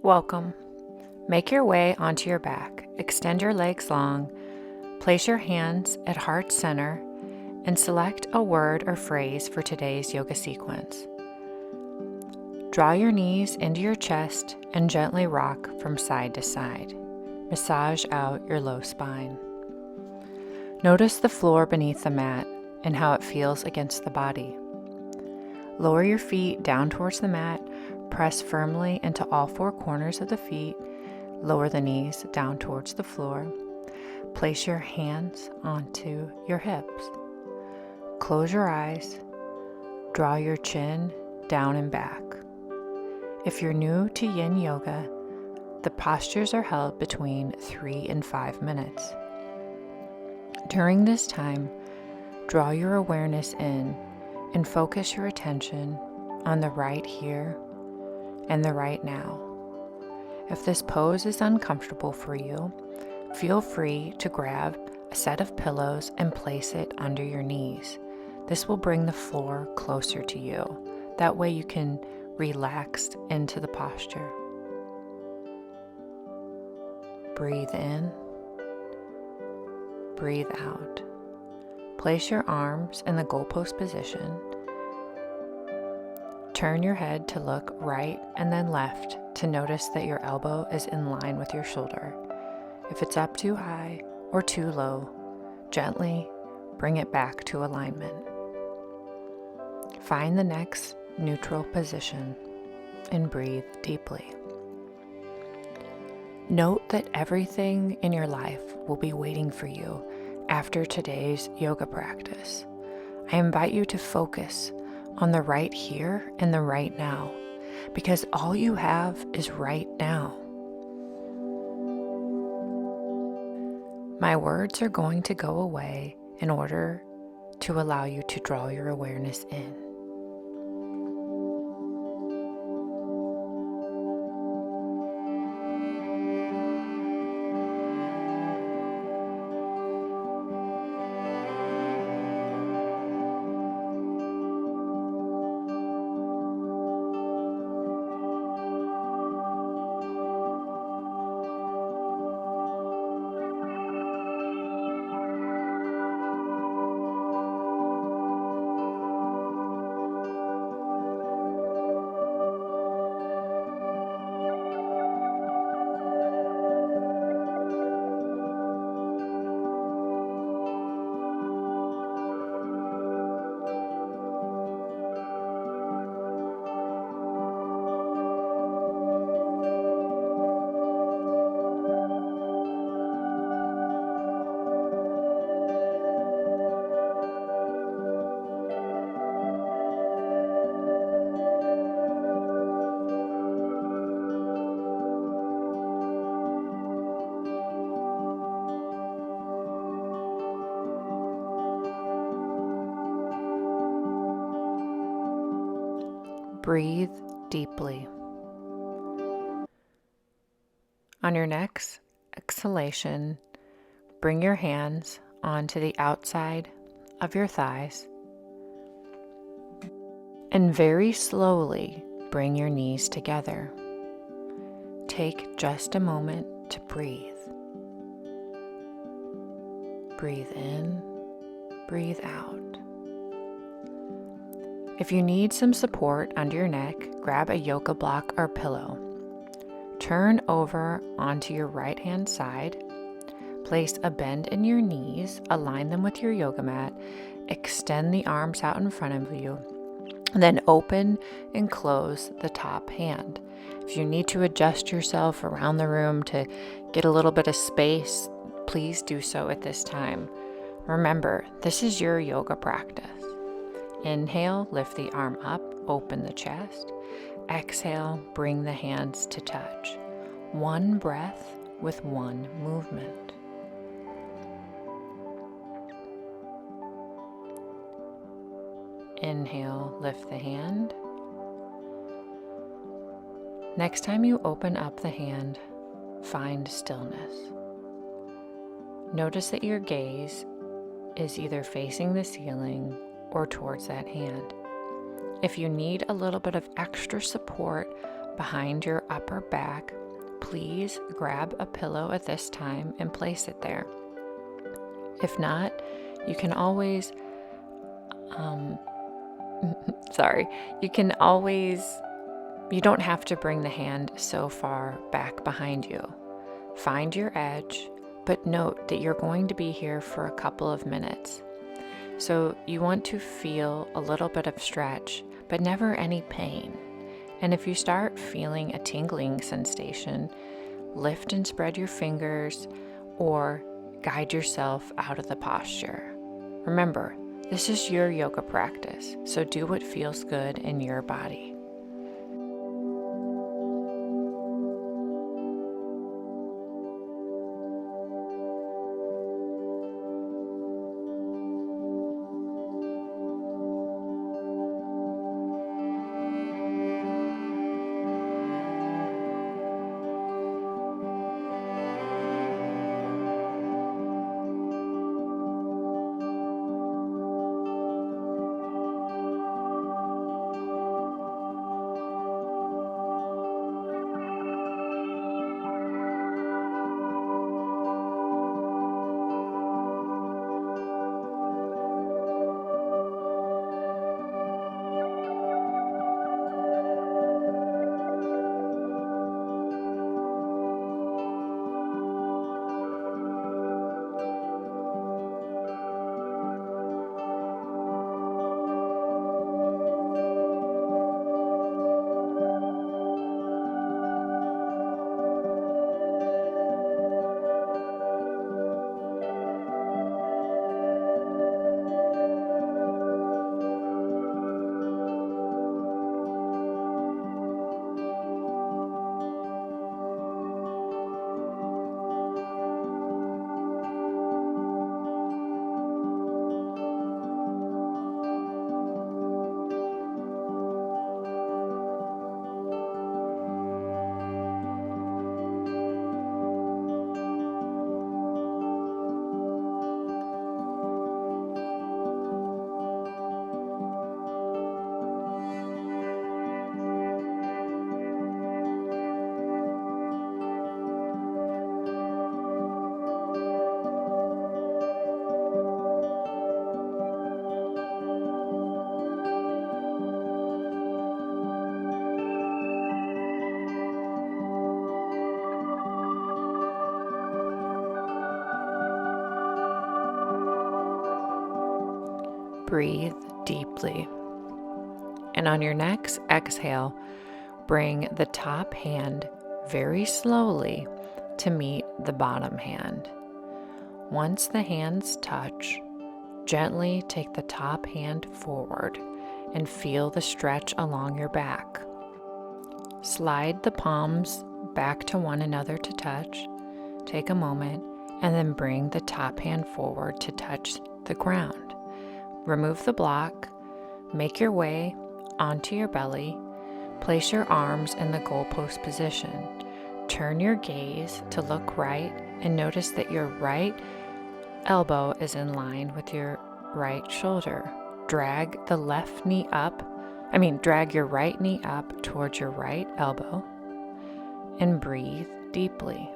Welcome. Make your way onto your back. Extend your legs long. Place your hands at heart center and select a word or phrase for today's yoga sequence. Draw your knees into your chest and gently rock from side to side. Massage out your low spine. Notice the floor beneath the mat and how it feels against the body. Lower your feet down towards the mat. Press firmly into all four corners of the feet. Lower the knees down towards the floor. Place your hands onto your hips. Close your eyes. Draw your chin down and back. If you're new to Yin Yoga, the postures are held between 3 and 5 minutes. During this time, draw your awareness in and focus your attention on the right here and the right now. If this pose is uncomfortable for you, feel free to grab a set of pillows and place it under your knees. This will bring the floor closer to you. That way you can relax into the posture. Breathe in, breathe out. Place your arms in the goalpost position. Turn your head to look right and then left to notice that your elbow is in line with your shoulder. If it's up too high or too low, gently bring it back to alignment. Find the next neutral position and breathe deeply. Note that everything in your life will be waiting for you after today's yoga practice. I invite you to focus on the right here and the right now, because all you have is right now. My words are going to go away in order to allow you to draw your awareness in. Breathe deeply. On your next exhalation, bring your hands onto the outside of your thighs and very slowly bring your knees together. Take just a moment to breathe. Breathe in, breathe out. If you need some support under your neck, grab a yoga block or pillow. Turn over onto your right hand side. Place a bend in your knees, align them with your yoga mat, extend the arms out in front of you, and then open and close the top hand. If you need to adjust yourself around the room to get a little bit of space, please do so at this time. Remember, this is your yoga practice. Inhale, lift the arm up, open the chest. Exhale, bring the hands to touch. One breath with one movement. Inhale, lift the hand. Next time you open up the hand, find stillness. Notice that your gaze is either facing the ceiling or towards that hand. If you need a little bit of extra support, behind your upper back, please grab a pillow at this time and place it there. If not, you can always, you don't have to bring the hand so far back behind you. Find your edge, but note that you're going to be here for a couple of minutes. So you want to feel a little bit of stretch, but never any pain. And if you start feeling a tingling sensation, lift and spread your fingers or guide yourself out of the posture. Remember, this is your yoga practice, so do what feels good in your body. Breathe deeply. And on your next exhale, bring the top hand very slowly to meet the bottom hand. Once the hands touch, gently take the top hand forward and feel the stretch along your back. Slide the palms back to one another to touch. Take a moment and then bring the top hand forward to touch the ground. Remove the block, make your way onto your belly, place your arms in the goalpost position. Turn your gaze to look right and notice that your right elbow is in line with your right shoulder. Drag your right knee up towards your right elbow and breathe deeply.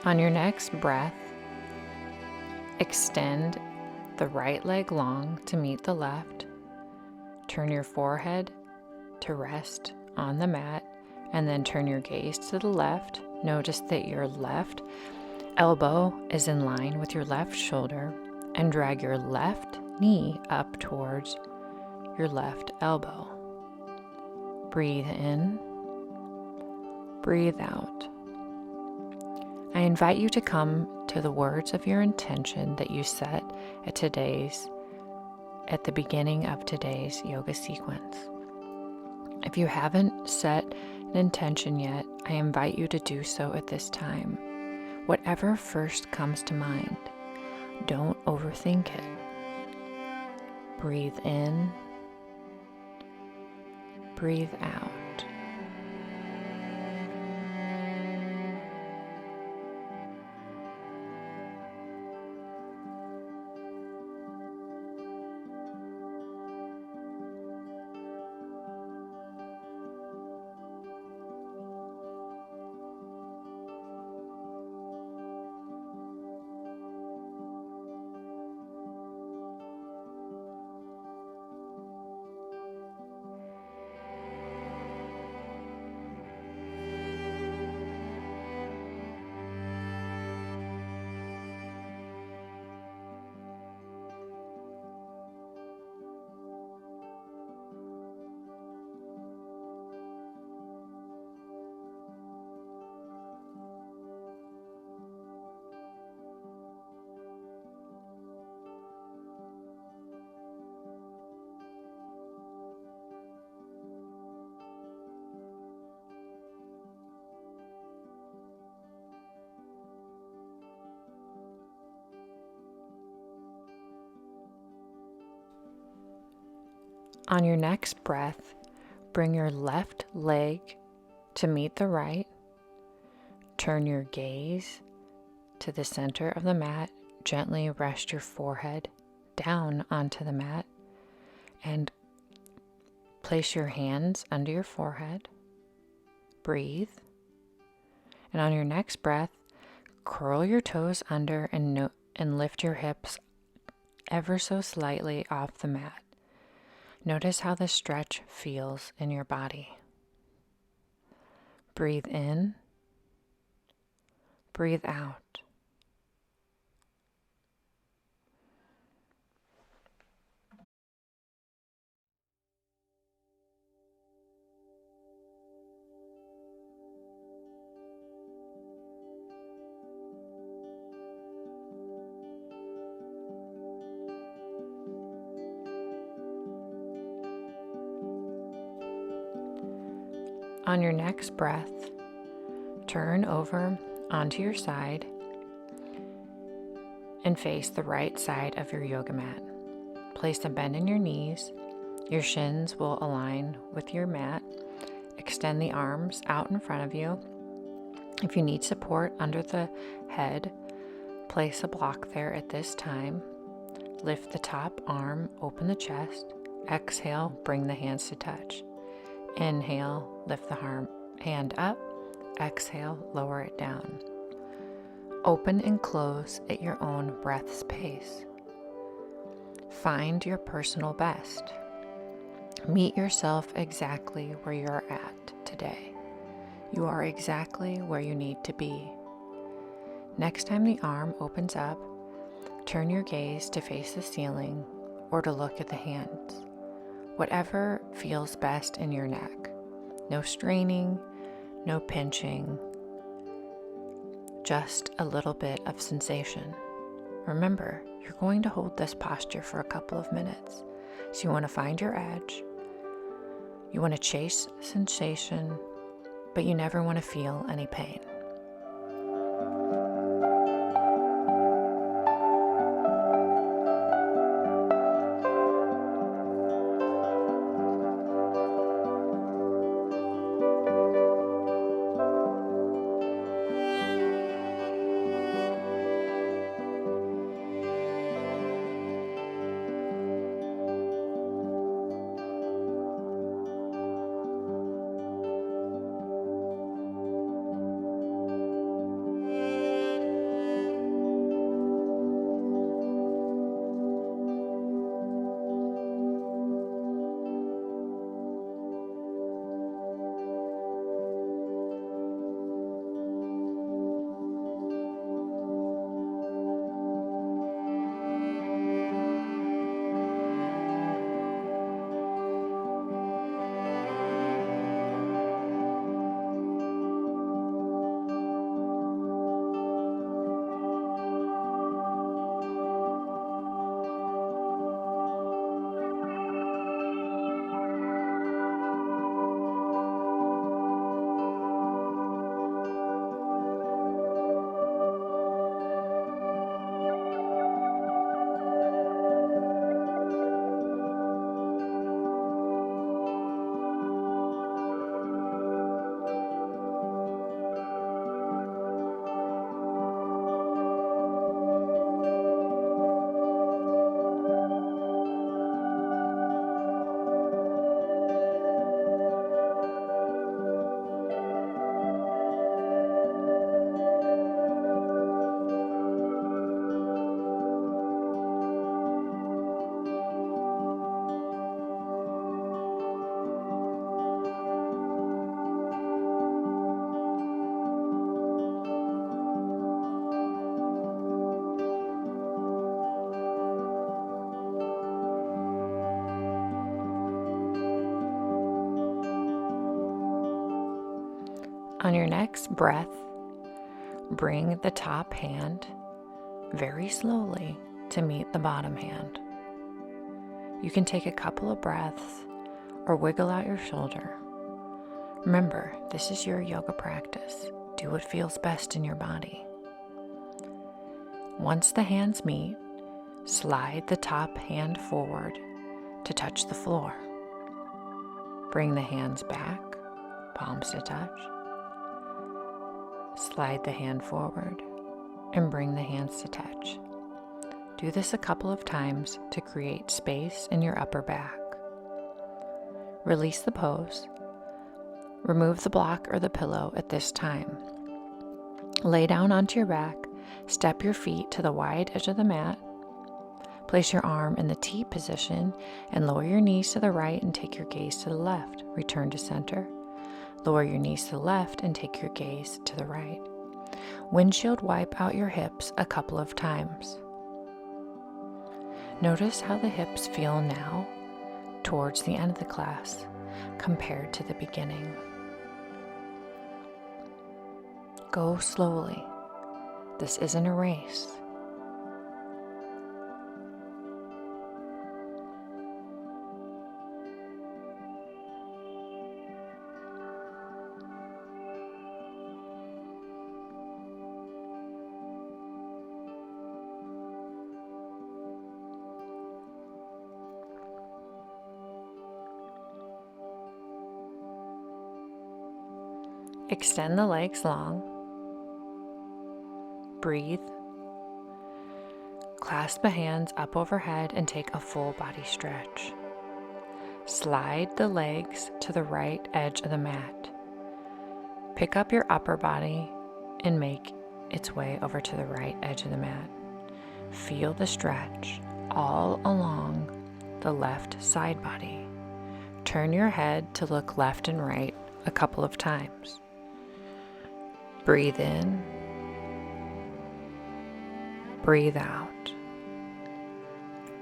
On your next breath, extend the right leg long to meet the left. Turn your forehead to rest on the mat, and then turn your gaze to the left. Notice that your left elbow is in line with your left shoulder, and drag your left knee up towards your left elbow. Breathe in, breathe out. I invite you to come to the words of your intention that you set at the beginning of today's yoga sequence. If you haven't set an intention yet, I invite you to do so at this time. Whatever first comes to mind, don't overthink it. Breathe in, breathe out. On your next breath, bring your left leg to meet the right. Turn your gaze to the center of the mat. Gently rest your forehead down onto the mat and place your hands under your forehead. Breathe. And on your next breath, curl your toes under and lift your hips ever so slightly off the mat. Notice how the stretch feels in your body. Breathe in, breathe out. On your next breath, turn over onto your side and face the right side of your yoga mat. Place a bend in your knees. Your shins will align with your mat. Extend the arms out in front of you. If you need support under the head, place a block there at this time. Lift the top arm, open the chest. Exhale, bring the hands to touch. Inhale, lift the hand up. Exhale, lower it down. Open and close at your own breath's pace. Find your personal best. Meet yourself exactly where you're at today. You are exactly where you need to be. Next time the arm opens up, turn your gaze to face the ceiling or to look at the hands. Whatever feels best in your neck. No straining, no pinching, just a little bit of sensation. Remember, you're going to hold this posture for a couple of minutes. So you want to find your edge. You want to chase sensation, but you never want to feel any pain. On your next breath, bring the top hand very slowly to meet the bottom hand. You can take a couple of breaths or wiggle out your shoulder. Remember, this is your yoga practice. Do what feels best in your body. Once the hands meet, slide the top hand forward to touch the floor. Bring the hands back, palms to touch. Slide the hand forward and bring the hands to touch. Do this a couple of times to create space in your upper back. Release the pose. Remove the block or the pillow at this time. Lay down onto your back, step your feet to the wide edge of the mat. Place your arm in the T position and lower your knees to the right and take your gaze to the left. Return to center. Lower your knees to the left and take your gaze to the right. Windshield wipe out your hips a couple of times. Notice how the hips feel now towards the end of the class compared to the beginning. Go slowly. This isn't a race. Extend the legs long. Breathe. Clasp the hands up overhead and take a full body stretch. Slide the legs to the right edge of the mat. Pick up your upper body and make its way over to the right edge of the mat. Feel the stretch all along the left side body. Turn your head to look left and right a couple of times. Breathe in. Breathe out.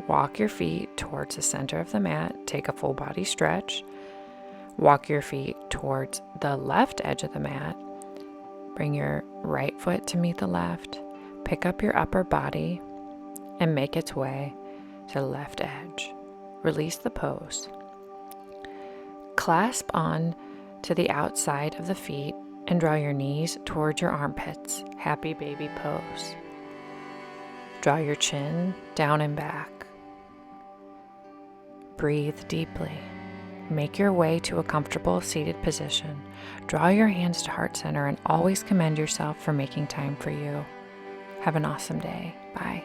Walk your feet towards the center of the mat. Take a full body stretch. Walk your feet towards the left edge of the mat. Bring your right foot to meet the left. Pick up your upper body and make its way to the left edge. Release the pose. Clasp on to the outside of the feet and draw your knees towards your armpits. Happy baby pose. Draw your chin down and back. Breathe deeply. Make your way to a comfortable seated position. Draw your hands to heart center and always commend yourself for making time for you. Have an awesome day. Bye.